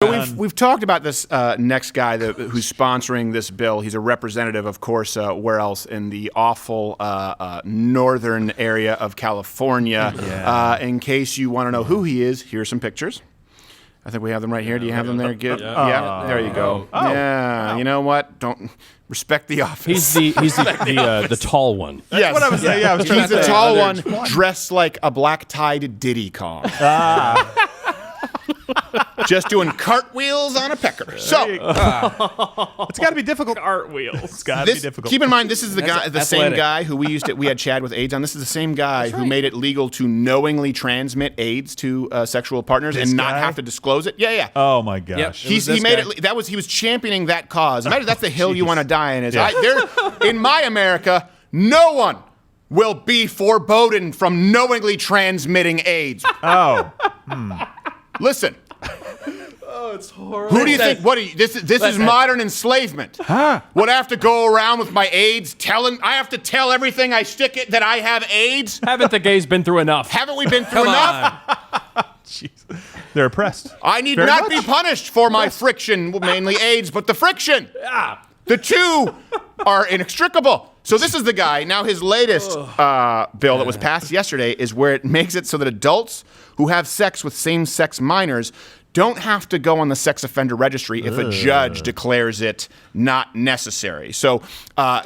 So we've talked about this next guy who's sponsoring this bill. He's a representative, of course, where else? In the awful northern area of California. Yeah. In case you want to know who he is, here's some pictures. I think we have them right here. Do you have them there? Good. Yeah, there you go. Oh. Yeah, you know what? Don't respect the office. He's the tall one. Yes. That's what I was saying. Yeah, he's the tall one, dressed like a black-tied Diddy Kong. Just doing cartwheels on a pecker. So it's got to be difficult. Cartwheels. It's got to be difficult. Keep in mind, this is the same guy who we had Chad with AIDS on. This is the same guy who made it legal to knowingly transmit AIDS to sexual partners and not have to disclose it. Yeah, yeah. Oh my gosh. Yep, he made it. He was championing that cause. Imagine that's the hill you want to die in. In my America, no one will be forbidden from knowingly transmitting AIDS. Oh. Listen. Oh, it's horrible. Who do you think? This is modern enslavement. Huh? Would I have to go around with my AIDS I have to tell everything I stick it that I have AIDS? Haven't the gays been through enough? Haven't we been through enough? Jeez. They're oppressed. I need not be punished for my friction, mainly AIDS, but the friction. Yeah. The two are inextricable. So this is the guy. Now his latest bill that was passed yesterday is where it makes it so that adults who have sex with same-sex minors don't have to go on the sex offender registry if a judge declares it not necessary. So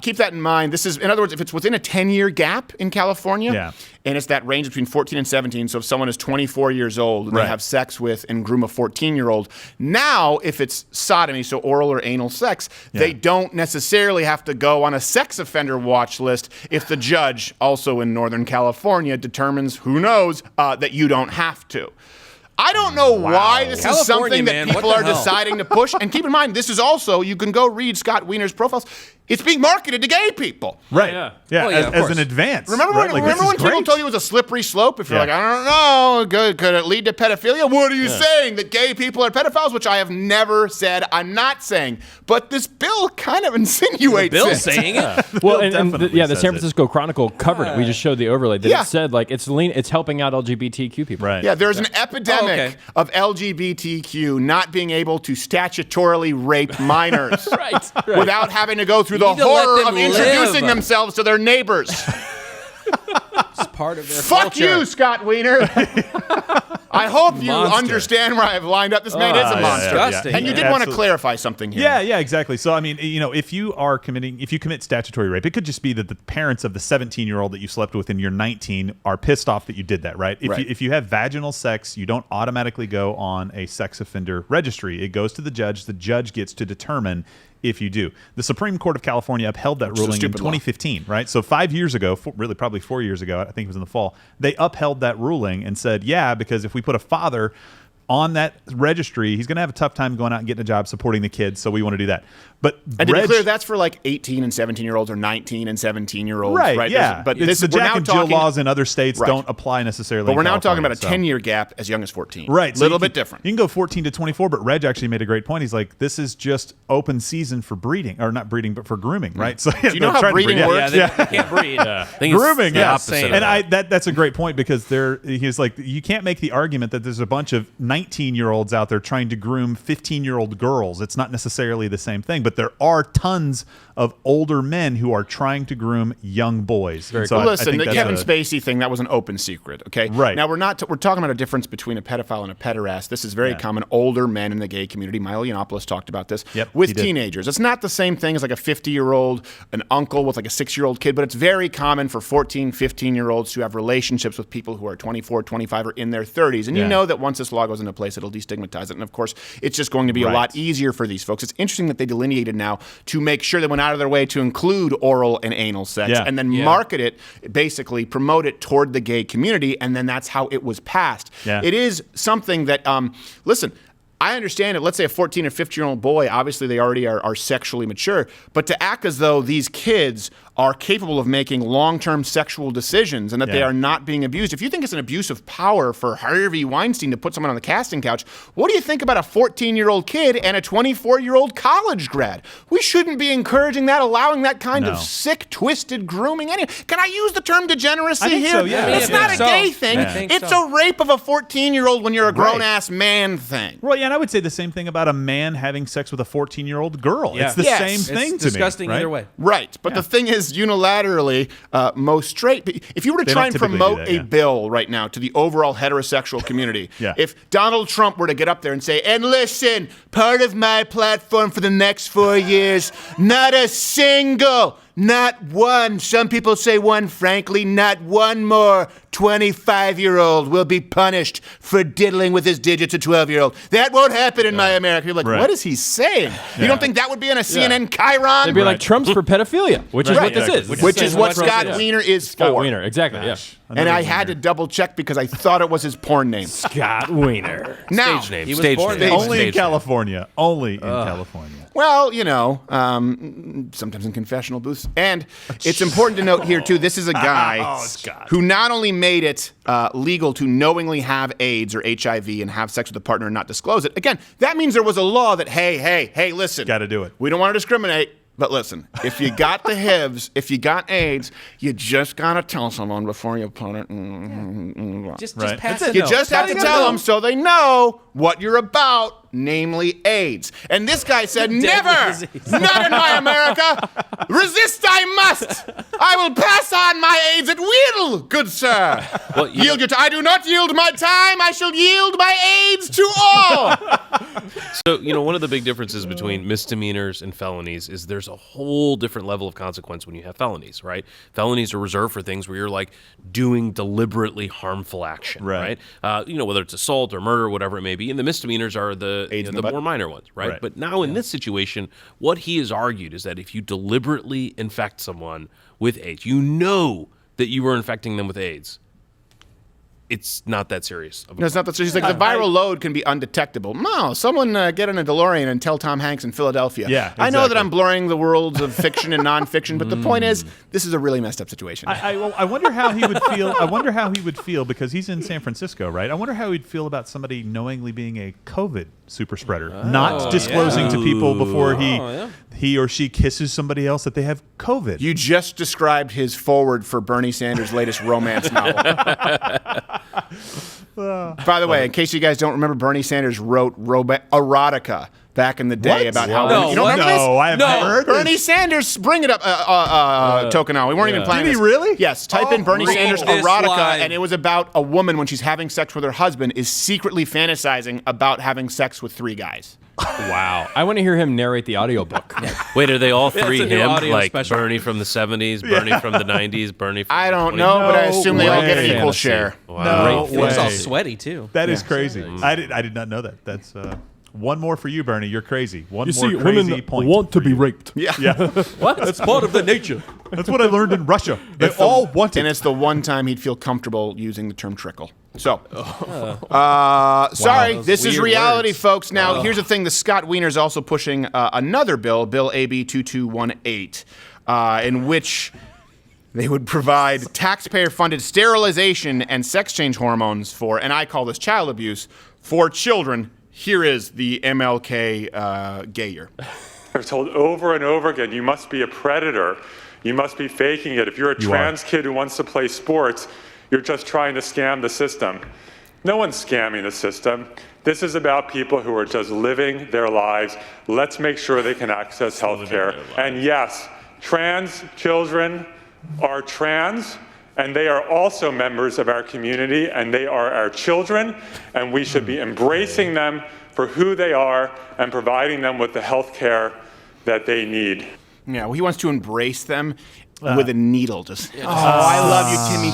keep that in mind. This is, in other words, if it's within a 10-year gap in California, and it's that range between 14 and 17, so if someone is 24 years old and they have sex with and groom a 14-year-old, now if it's sodomy, so oral or anal sex, they don't necessarily have to go on a sex offender watch list if the judge, also in Northern California, determines, who knows, that you don't have to. I don't know why this is something that people are deciding to push. And keep in mind, this is also, you can go read Scott Wiener's profiles. It's being marketed to gay people. Right. Yeah. As an advance. Remember when people told you it was a slippery slope? If you're like, I don't know, could it lead to pedophilia? What are you saying? That gay people are pedophiles? Which I have never said. I'm not saying. But this bill kind of insinuates Bill's saying it. Well, the San Francisco Chronicle covered it. We just showed the overlay. It said like it's helping out LGBTQ people. Right. Yeah, there's an epidemic of LGBTQ not being able to statutorily rape minors without having to go through the horror of introducing themselves to their neighbors. It's part of their Fuck culture. you, Scott Wiener. I hope you understand where I've lined up. This man is a monster. Disgusting. And you did want to clarify something here. Yeah, exactly. So, I mean, if you commit statutory rape, it could just be that the parents of the 17-year-old that you slept with and you're 19 are pissed off that you did that, right? If you have vaginal sex, you don't automatically go on a sex offender registry. It goes to the judge. The judge gets to determine if you do. The Supreme Court of California upheld that ruling in 2015, right? So 5 years ago, really probably 4 years ago, I think it was in the fall, they upheld that ruling and said, because if we put a father on that registry, he's going to have a tough time going out and getting a job supporting the kids, so we want to do that. But and to be clear, that's for like 18 and 17-year-olds or 19 and 17-year-olds, right? Yeah. But the Jack and Jill laws in other states don't apply necessarily. But we're now talking about a 10-year gap as young as 14. Right. A little bit different. You can go 14 to 24, but Reg actually made a great point. He's like, this is just open season for breeding, or not breeding, but for grooming, right? So do you know how breeding works? They can't breed. Grooming, opposite. And that's a great point because he's like, you can't make the argument that there's a bunch of 19-year-olds out there trying to groom 15-year-old girls. It's not necessarily the same thing, but there are tons of older men who are trying to groom young boys. So listen, the Kevin Spacey thing, that was an open secret, okay? Right. Now, we're talking about a difference between a pedophile and a pederast. This is very common. Older men in the gay community, Milo Yiannopoulos talked about this, with teenagers. It's not the same thing as like a 50-year-old, an uncle with like a 6-year-old kid, but it's very common for 14, 15-year-olds to have relationships with people who are 24, 25, or in their 30s. And you know that once this law goes into place, it'll destigmatize it. And of course, it's just going to be a lot easier for these folks. It's interesting that they delineated now to make sure they went out of their way to include oral and anal sex and then market it, basically promote it toward the gay community, and then that's how it was passed. It is something that, listen, I understand it. Let's say a 14 or 15-year-old boy, obviously they already are sexually mature, but to act as though these kids are capable of making long-term sexual decisions and that they are not being abused. If you think it's an abuse of power for Harvey Weinstein to put someone on the casting couch, what do you think about a 14-year-old kid and a 24-year-old college grad? We shouldn't be encouraging that, allowing that kind of sick, twisted grooming. Can I use the term degeneracy here? So, yeah. It's not a gay thing. It's a rape of a 14-year-old when you're a grown-ass man thing. Well, yeah, and I would say the same thing about a man having sex with a 14-year-old girl. Yeah. It's the same thing to me. It's disgusting either way. Right, but the thing is, unilaterally, most straight. If you were to try and promote a bill right now to the overall heterosexual community, if Donald Trump were to get up there and say, and listen, part of my platform for the next 4 years, not a single, not one, some people say one, frankly, not one more 25-year-old will be punished for diddling with his digits, a 12-year-old. That won't happen in my America. You're like, what is he saying? You don't think that would be in a CNN Chiron? They'd be like, Trump's for pedophilia, which is what this is. Which is what Scott Wiener is for. Scott Wiener, exactly, And I had to double check because I thought it was his porn name. Scott Wiener. Now, Stage name. He was Stage born name. there. Only in California. Only in California. well, you know, sometimes in confessional booths. And it's important to note here, too, this is a guy who not only made it legal to knowingly have AIDS or HIV and have sex with a partner and not disclose it. Again, that means there was a law that, hey, listen. Got to do it. We don't want to discriminate. But listen, if you got the HIVs, if you got AIDS, you just got to tell someone before you put it. Just Right. pass it. You just have to tell them so they know what you're about, namely AIDS. And this guy said, never, disease. not in my America. Resist I must. I will pass on my AIDS at will, good sir. Well, Yield your I do not yield my time. I shall yield my AIDS to all. So, one of the big differences between misdemeanors and felonies is there's a whole different level of consequence when you have felonies, right? Felonies are reserved for things where you're like doing deliberately harmful action, right? Whether it's assault or murder, whatever it may be. And the misdemeanors are the more minor ones, right? But now in this situation, what he has argued is that if you deliberately infect someone with AIDS, you know that you were infecting them with AIDS. It's not that serious. No, it's not that serious. Like the viral load can be undetectable. No, someone get in a DeLorean and tell Tom Hanks in Philadelphia. Yeah, I know that exactly. I'm blurring the worlds of fiction and nonfiction, but the point is, this is a really messed up situation. I wonder how he would feel. I wonder how he would feel because he's in San Francisco, right? I wonder how he'd feel about somebody knowingly being a COVID super spreader, not disclosing to people before he or she kisses somebody else that they have COVID. You just described his forward for Bernie Sanders' latest romance novel. By the way, in case you guys don't remember, Bernie Sanders wrote erotica back in the day about how you don't remember this? I have never heard Bernie this. Sanders, bring it up, Tokenau. We weren't even planning Did he this. really? Yes. Type in Bernie read Sanders this erotica, line. and it was about a woman when she's having sex with her husband is secretly fantasizing about having sex with 3 guys. Wow. I want to hear him narrate the audiobook. Wait, are they all three it's a new him? audio Like special. Bernie from the 70s, Bernie from the 90s, Bernie from I the don't 20s? know, but I assume they all get an way. equal share. Wow. No He was all way. sweaty too. That is crazy. I did not know that. That's one more for you, Bernie. You're crazy. One You more see, crazy women point. want to for be you. raped. Yeah. What? That's part of the nature. That's what I learned in Russia. They all want And it. it's the one time he'd feel comfortable using the term trickle. So, sorry, this is weird reality, words. folks. Now, here's the thing. The Scott Wiener's also pushing another bill, Bill AB 2218, in which they would provide taxpayer-funded sterilization and sex change hormones for, and I call this child abuse, for children. Here is the MLK gay year. I've told over and over again, you must be a predator. You must be faking it. If you're a trans kid who wants to play sports, you're just trying to scam the system. No one's scamming the system. This is about people who are just living their lives. Let's make sure they can access health care. And yes, trans children are trans, and they are also members of our community, and they are our children, and we should be embracing them for who they are and providing them with the health care that they need. Yeah, well, he wants to embrace them with a needle. I love you, Timmy.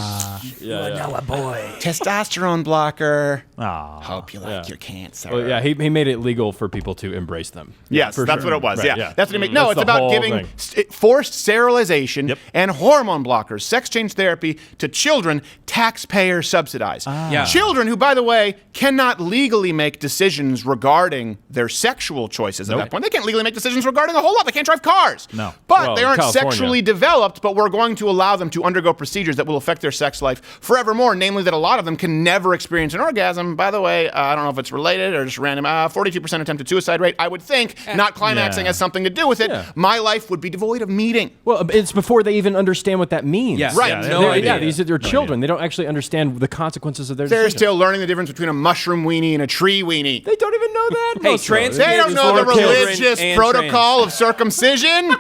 Yeah. a boy. Testosterone blocker. Aw. Hope you like your cancer. Well, yeah, he made it legal for people to embrace them. Yes, For that's sure. what it was. Right, Yeah, that's what he made. No, That's it's the about whole giving thing. forced sterilization Yep. and hormone blockers, sex change therapy to children, taxpayer subsidized. Yeah. Children who, by the way, cannot legally make decisions regarding their sexual choices at that point. They can't legally make decisions regarding a whole lot. They can't drive cars. No. But Well, they aren't California. sexually developed, but we're going to allow them to undergo procedures that will affect their sex life forevermore, namely that a lot of them can never experience an orgasm. By the way, I don't know if it's related or just random. 42% attempted suicide rate. I would think not climaxing Yeah. has something to do with it. Yeah. My life would be devoid of meaning. Well, it's before they even understand what that means. Yes. Right. Yeah, No They're- idea. yeah, these are their children. They don't actually understand the consequences of their They're decisions. still learning the difference between a mushroom weenie and a tree weenie. They don't even know that. Hey, most of trans them. They don't know the Kids, children, religious and protocol of circumcision,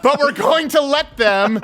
but we're going to let them,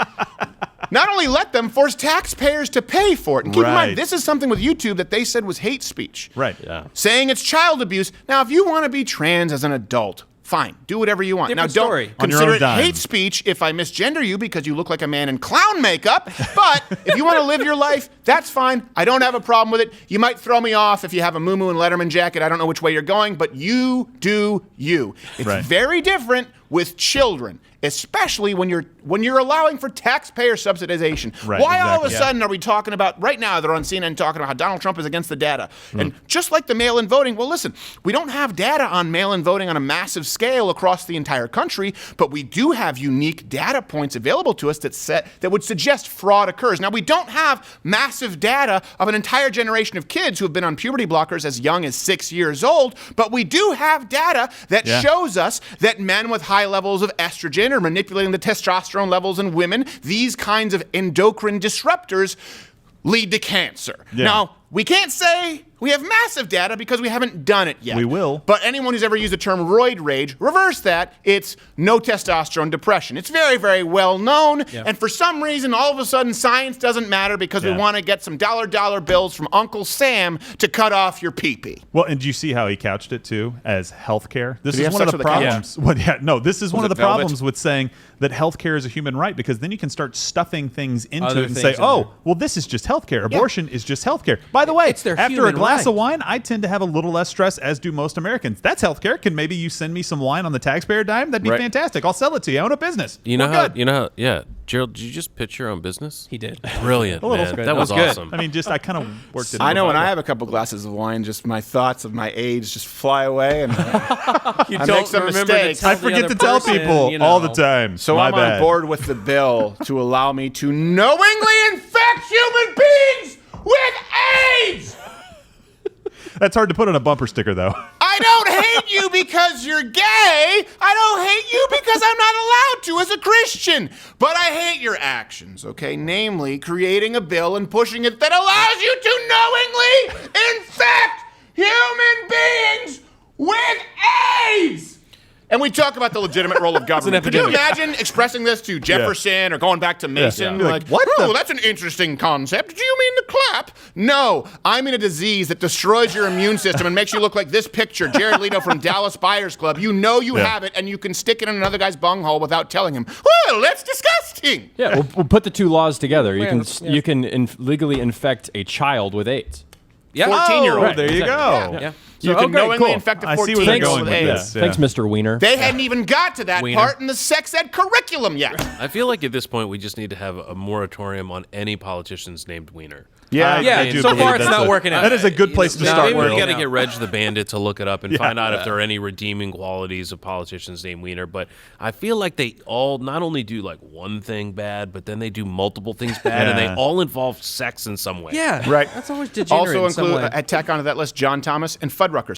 not only let them, force taxpayers to pay for it. And keep in mind, Right. this is something with YouTube that they said was hate speech. Right. Yeah. Saying it's child abuse. Now, if you want to be trans as an adult, fine, do whatever you want. Different now, don't story. On your consider own it dime. hate speech if I misgender you because you look like a man in clown makeup. But if you want to live your life, that's fine. I don't have a problem with it. You might throw me off if you have a Moo and Letterman jacket. I don't know which way you're going, but you do you. It's Right. very different with children, especially when you're allowing for taxpayer subsidization. Right, Why all of a exactly. sudden are we talking about, right now they're on CNN talking about how Donald Trump is against the data. And just like the mail-in voting, well listen, we don't have data on mail-in voting on a massive scale across the entire country, but we do have unique data points available to us that would suggest fraud occurs. Now we don't have massive data of an entire generation of kids who have been on puberty blockers as young as 6 years old, but we do have data that shows us that men with high levels of estrogen are manipulating the testosterone levels in women. These kinds of endocrine disruptors lead to cancer. Yeah. Now, we can't say we have massive data because we haven't done it yet. We will. But anyone who's ever used the term roid rage, reverse that. It's no testosterone depression. It's very, very well known. Yeah. And for some reason, all of a sudden, science doesn't matter because we Yeah. want to get some dollar bills from Uncle Sam to cut off your pee-pee. Well, and do you see how he couched it too as healthcare? This Did he is have one sex of the with a cat? problems. Well, yeah, no, this is one of it the velvet? problems with saying that healthcare is a human right because then you can start stuffing things into Other it and things say, in "Oh, there. well, this is just healthcare. Abortion is just healthcare." By the way, It's their after a human glass right. of wine, I tend to have a little less stress, as do most Americans. That's healthcare. Can maybe you send me some wine on the taxpayer dime? That'd be Right. fantastic. I'll sell it to you. I own a business. You know We're how? good. You know how? Yeah, Gerald, did you just pitch your own business? He did. Brilliant, little man. good. That was That was good. awesome. I mean, just I kind of worked it. I in know the when I Bible. have a couple glasses of wine, just my thoughts of my age just fly away. And You I don't make some remember mistakes. to tell I the forget other to tell person, people you all the know. time. So My I'm bad. on board with the bill to allow me to knowingly infect human beings with AIDS. That's hard to put on a bumper sticker, though. I don't hate you because you're gay. I don't hate you because I'm not allowed to as a Christian. But I hate your actions, okay? Namely, creating a bill and pushing it that allows you to knowingly infect human beings with AIDS. And we talk about the legitimate role of government. Could you epidemic. imagine expressing this to Jefferson or going back to Mason? Yeah. Like, What oh, the- that's an interesting concept. Do you mean the clap? No, I mean a disease that destroys your immune system and makes you look like this picture, Jared Leto from Dallas Buyers Club. You know you have it, and you can stick it in another guy's bunghole without telling him. Well, that's disgusting. Yeah, we'll put the two laws together. You Yeah, can yeah. you can legally infect a child with AIDS. Yeah. 14-year-old. Oh, there you exactly. go. Yeah. You So, can okay, knowingly cool. infect a I see where 14-year-old they're Thanks, going with with AIDS. this. Thanks, Mr. Wiener. They hadn't even got to that Wiener. part in the sex ed curriculum yet. I feel like at this point we just need to have a moratorium on any politicians named Wiener. I Yeah, do so believe far it's that's not working out. That is a good place to No, start. Maybe we Will. got to Yeah. get Reg the Bandit to look it up and find out if there are any redeeming qualities of politicians named Wiener. But I feel like they all not only do like one thing bad, but then they do multiple things bad, and they Yeah. all involve sex in some way. Yeah. Right. That's always degenerate Also in some include, way. tack onto that list, John Thomas and Fuddruckers.